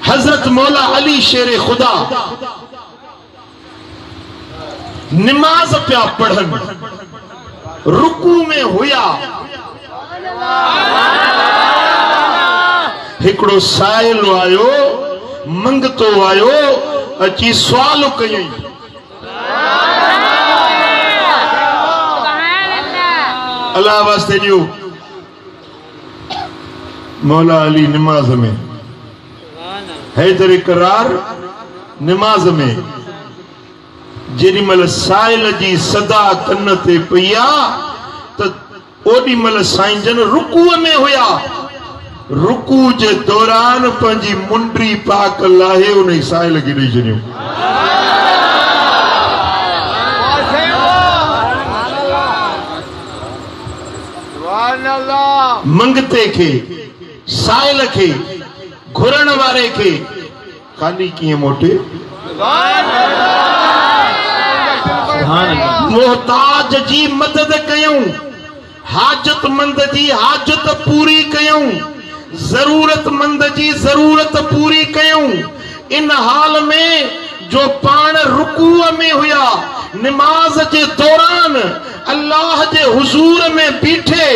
हजरत मौला अली शेर खुदा नमाज पिया पढ़न, रुकू में हुआ, हिकड़ो साइल आयो, मंगतो आयो, अची सवाल कयई, अल्लाह वास्ते जो मौला अली नमाज में हैदर करार नमाज में जेडी मल साइल जी सदा कन ते पिया त ओडी मल साईं जन रुकू में हुआ, रुकू जे दौरान पंजी मुंडरी पाक लाहे उन साइल के ॾेई छॾियो। मंगते के साइल के घुरण वारे के खाली किए मोटे, मोहताज जी मदद कयूं, हाजतमंद जी हाजत पूरी कयूं, जरूरतमंद जी जरूरत पूरी कयूं। इन हाल में जो पान रुकूअ में हुआ, नमाज के दौरान अल्लाह के हुजूर में बीठे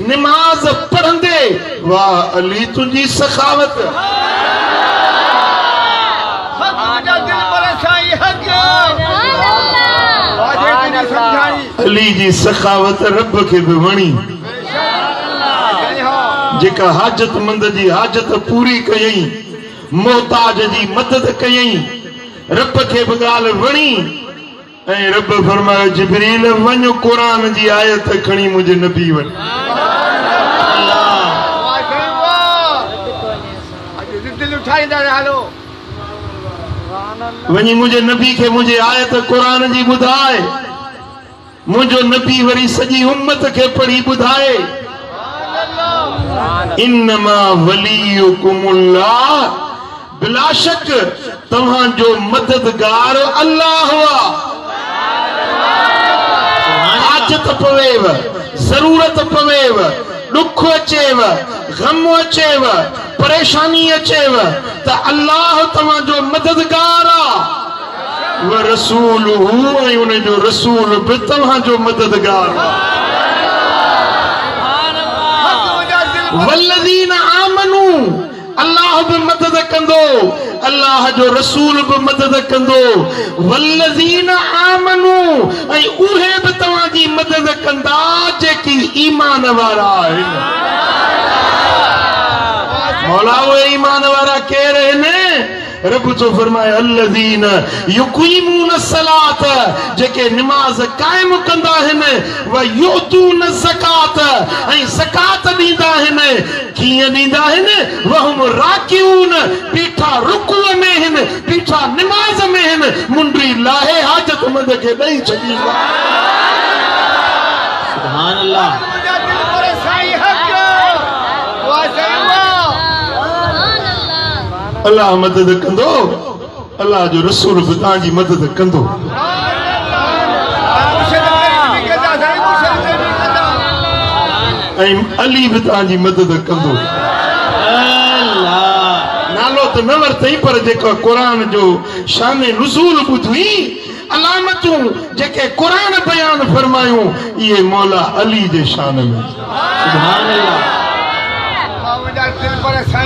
नमाज पढ़ंदे, वाह अली तुझी सखावत, अली जी सखावत रब के भी वणी, जेका हाजतमंद जी हाजत पूरी कयई, मोहताज जी मदद कयई, रब के भी गाल वणी। ऐं रब फरमायो जिब्रील वञो कुरान जी आयत खणी मुझे नबी वञ, वञी मुझे नबी के मुझे आयत कुरान जी ॿुधाए, मुझो नबी वरी सजी उम्मत के पढ़ी ॿुधाए, इन्नमा वलियुकुमुल्लाह, बिलाशक तव्हां जो मददगार अल्लाह हुआ। हाजत पवेव, जरूरत पवेव, दुख अचेव, गम अचेव, परेशानी अचेव त अल्लाह तव्हां जो मददगार आ। व रसूलुहु, ऐं उन जो रसूल भी तव्हां जो मददगार आ। वल्लज़ीन आमनू, अल्लाह भी मदद कंदो, अल्लाह जो रसूल भी मदद कंदो। वल्लज़ीन आमनू, ऐं उहे भी तव्हां जी मदद कंदा जेकी ईमान वारा आहिनि। मौला उहे ईमान वारा केर आहिनि? रब तो फरमाए अल्लज़ीन युक़ीमून सलात, जेके नमाज कायम कंदा आहिनि, व युतून ज़कात, ऐं ज़कात ॾींदा आहिनि। कीअं ॾींदा आहिनि? वहुम राकिऊन, बीठा रुकूअ में आहिनि, बीठा नमाज में आहिनि, मुंडरी लाहे हाजतमंद खे ॾेई छॾींदा। सुभान अल्लाह। अल्लाह मदद कंदो, अल्लाह जो रसूल भी तव्हांजी मदद कंदो। ऐं अली भी तव्हांजी मदद कंदो। नालो तो न वरतई, पर जेको कुरान जो शान नुज़ूल ॿुधी, अलामतूं जेके कुरान बयान फरमायूं, इहे मौला अली जे शान में। सुभान अल्लाह।